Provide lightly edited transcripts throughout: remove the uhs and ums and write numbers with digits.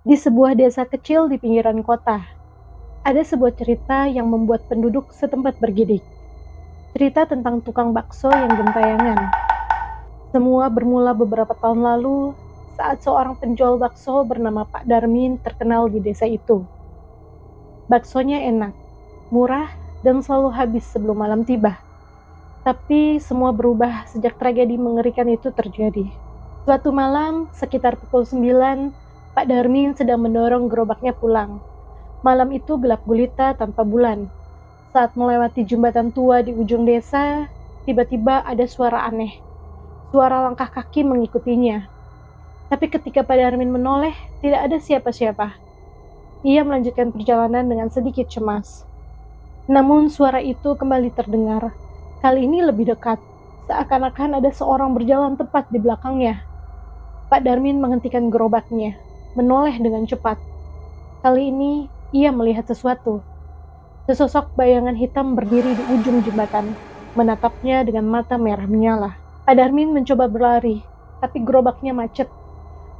Di sebuah desa kecil di pinggiran kota, ada sebuah cerita yang membuat penduduk setempat bergidik. Cerita tentang tukang bakso yang gentayangan. Semua bermula beberapa tahun lalu saat seorang penjual bakso bernama Pak Darmin terkenal di desa itu. Baksonya enak, murah, dan selalu habis sebelum malam tiba. Tapi semua berubah sejak tragedi mengerikan itu terjadi. Suatu malam, sekitar pukul 9, Pak Darmin sedang mendorong gerobaknya pulang. Malam itu gelap gulita tanpa bulan. Saat melewati jembatan tua di ujung desa, tiba-tiba ada suara aneh. Suara langkah kaki mengikutinya. Tapi ketika Pak Darmin menoleh, tidak ada siapa-siapa. Ia melanjutkan perjalanan dengan sedikit cemas. Namun suara itu kembali terdengar. Kali ini lebih dekat, seakan-akan ada seorang berjalan tepat di belakangnya. Pak Darmin menghentikan gerobaknya, menoleh dengan cepat. Kali ini ia melihat sesuatu. Sesosok bayangan hitam berdiri di ujung jembatan, menatapnya dengan mata merah menyala. Pak Darmin mencoba berlari, tapi gerobaknya macet.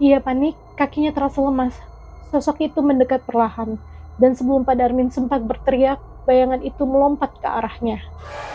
Ia panik, kakinya terasa lemas. Sosok itu mendekat perlahan, dan sebelum Pak Darmin sempat berteriak, bayangan itu melompat ke arahnya.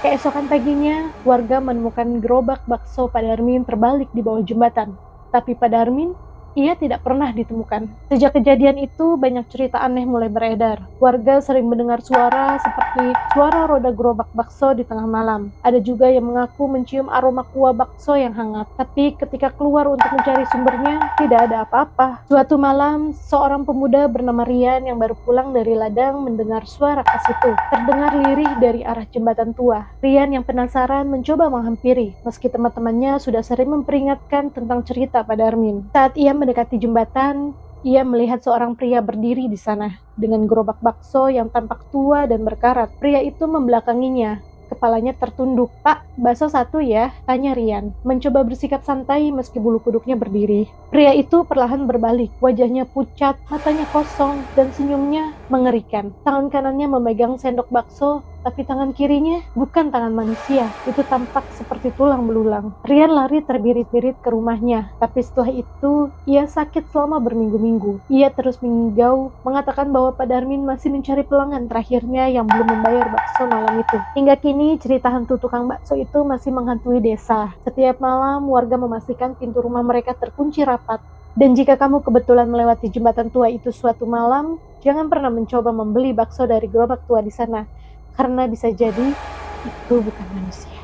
Keesokan paginya, warga menemukan gerobak bakso Pak Darmin terbalik di bawah jembatan. Tapi Pak Darmin, ia tidak pernah ditemukan. Sejak kejadian itu, banyak cerita aneh mulai beredar. Warga sering mendengar suara seperti suara roda gerobak bakso di tengah malam. Ada juga yang mengaku mencium aroma kuah bakso yang hangat. Tapi ketika keluar untuk mencari sumbernya, tidak ada apa-apa. Suatu malam, seorang pemuda bernama Rian yang baru pulang dari ladang mendengar suara khas itu. Terdengar lirih dari arah jembatan tua. Rian yang penasaran mencoba menghampiri, meski teman-temannya sudah sering memperingatkan tentang cerita Pak Darmin. Saat ia mendekati jembatan, ia melihat seorang pria berdiri di sana dengan gerobak bakso yang tampak tua dan berkarat. Pria itu membelakanginya, kepalanya tertunduk. "Pak, bakso satu ya?" tanya Rian, mencoba bersikap santai meski bulu kuduknya berdiri. Pria itu perlahan berbalik, wajahnya pucat, matanya kosong, dan senyumnya mengerikan. Tangan kanannya memegang sendok bakso, tapi tangan kirinya bukan tangan manusia. Itu tampak seperti tulang belulang. Rian lari terbirit-birit ke rumahnya, tapi setelah itu ia sakit selama berminggu-minggu. Ia terus mengigau, mengatakan bahwa Pak Darmin masih mencari pelanggan terakhirnya yang belum membayar bakso malam itu. Hingga kini cerita hantu tukang bakso itu masih menghantui desa. Setiap malam warga memastikan pintu rumah mereka terkunci rapat. Dan jika kamu kebetulan melewati jembatan tua itu suatu malam, jangan pernah mencoba membeli bakso dari gerobak tua di sana. Karena bisa jadi itu bukan manusia.